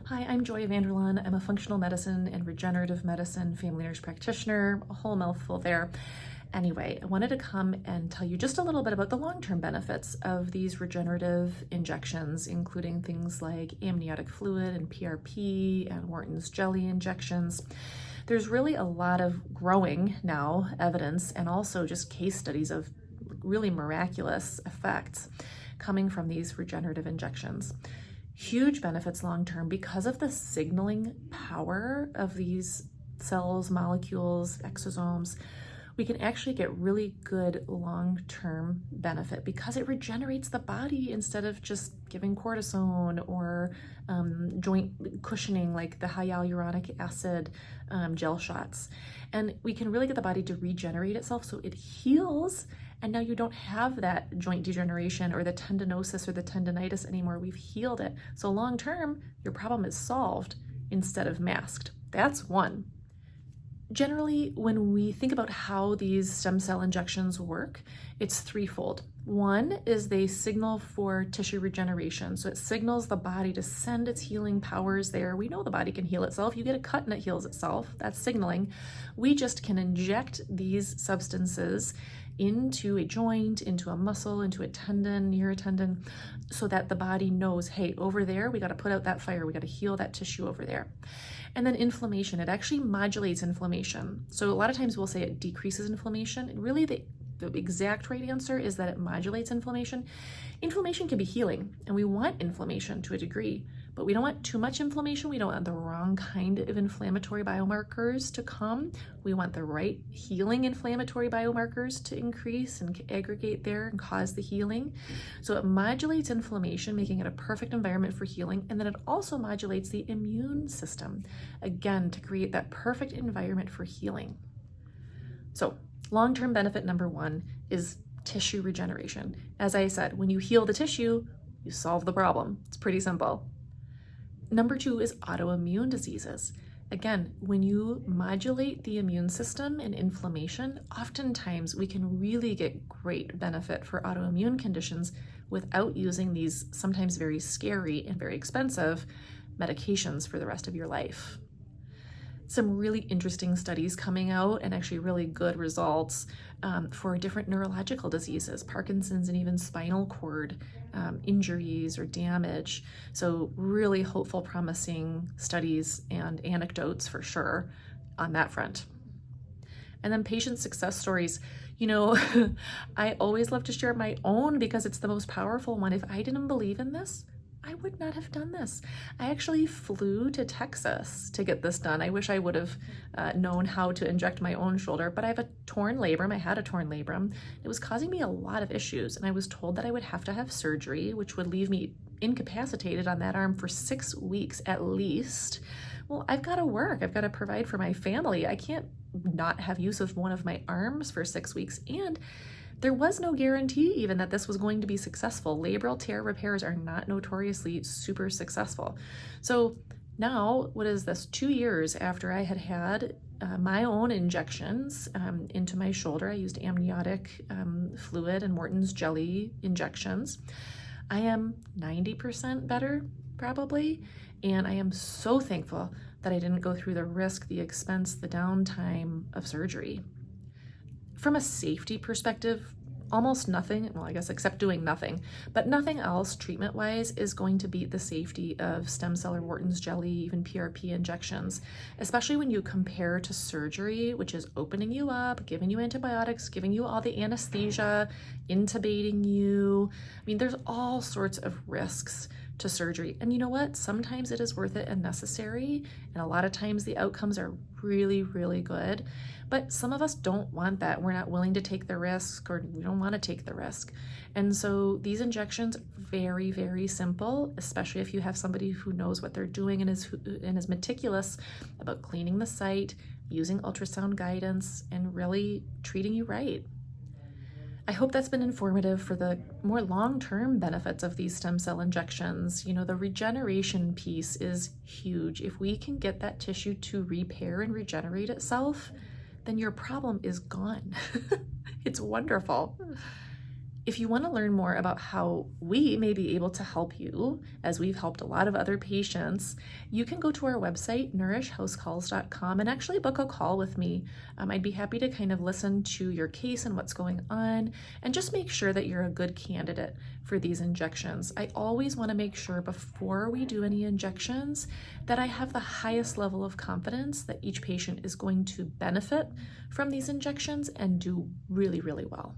Hi, I'm Joy Vanderlaan. I'm a functional medicine and regenerative medicine family nurse practitioner, a whole mouthful there. Anyway, I wanted to come and tell you just a little bit about the long-term benefits of these regenerative injections, including things like amniotic fluid and PRP and Wharton's jelly injections. There's really a lot of growing now evidence and also just case studies of really miraculous effects coming from these regenerative injections. Huge benefits long-term because of the signaling power of these cells, molecules, exosomes. We can actually get really good long-term benefit because it regenerates the body instead of just giving cortisone or joint cushioning like the hyaluronic acid gel shots. And we can really get the body to regenerate itself so it heals, and now you don't have that joint degeneration or the tendinosis or the tendinitis anymore. We've healed it. So long-term, your problem is solved instead of masked. That's one. Generally, when we think about how these stem cell injections work, it's threefold. One is they signal for tissue regeneration. So it signals the body to send its healing powers there. We know the body can heal itself. You get a cut and it heals itself. That's signaling. We just can inject these substances into a joint, into a muscle, into a tendon, near a tendon, so that the body knows, hey, over there, we got to put out that fire. We got to heal that tissue over there. And then inflammation, it actually modulates inflammation. So a lot of times we'll say it decreases inflammation. And really the exact right answer is that it modulates inflammation. Inflammation can be healing, and we want inflammation to a degree, but we don't want too much inflammation. We don't want the wrong kind of inflammatory biomarkers to come. We want the right healing inflammatory biomarkers to increase and aggregate there and cause the healing. So it modulates inflammation, making it a perfect environment for healing. And then it also modulates the immune system, again, to create that perfect environment for healing. So long-term benefit number one is tissue regeneration. As I said, when you heal the tissue, you solve the problem. It's pretty simple. Number two is autoimmune diseases. Again, when you modulate the immune system and inflammation, oftentimes we can really get great benefit for autoimmune conditions without using these sometimes very scary and very expensive medications for the rest of your life. Some really interesting studies coming out and actually really good results for different neurological diseases, Parkinson's and even spinal cord injuries or damage. So really hopeful, promising studies and anecdotes for sure on that front. And then patient success stories. You know, I always love to share my own because it's the most powerful one. If I didn't believe in this, I would not have done this. I actually flew to Texas to get this done. I wish I would have known how to inject my own shoulder, but I have a torn labrum. I had a torn labrum. It was causing me a lot of issues, and I was told that I would have to have surgery, which would leave me incapacitated on that arm for 6 weeks at least. Well, I've got to work. I've got to provide for my family. I can't not have use of one of my arms for 6 weeks. And there was no guarantee even that this was going to be successful. Labral tear repairs are not notoriously super successful. So now, what is this? 2 years after I had my own injections into my shoulder, I used amniotic fluid and Wharton's jelly injections. I am 90% better, probably, and I am so thankful that I didn't go through the risk, the expense, the downtime of surgery. From a safety perspective, almost nothing, well, I guess except doing nothing, but nothing else treatment-wise is going to beat the safety of stem cell or Wharton's jelly, even PRP injections, especially when you compare to surgery, which is opening you up, giving you antibiotics, giving you all the anesthesia, intubating you. I mean, there's all sorts of risks to surgery. And you know what? Sometimes it is worth it and necessary. And a lot of times the outcomes are really, really good. But some of us don't want that. We're not willing to take the risk, or we don't want to take the risk. And so these injections, very, very simple, especially if you have somebody who knows what they're doing and is meticulous about cleaning the site, using ultrasound guidance, and really treating you right. I hope that's been informative for the more long-term benefits of these stem cell injections. You know, the regeneration piece is huge. If we can get that tissue to repair and regenerate itself, then your problem is gone. It's wonderful. If you want to learn more about how we may be able to help you, as we've helped a lot of other patients, you can go to our website, nourishhousecalls.com, and actually book a call with me. I'd be happy to kind of listen to your case and what's going on, and just make sure that you're a good candidate for these injections. I always want to make sure before we do any injections that I have the highest level of confidence that each patient is going to benefit from these injections and do really, really well.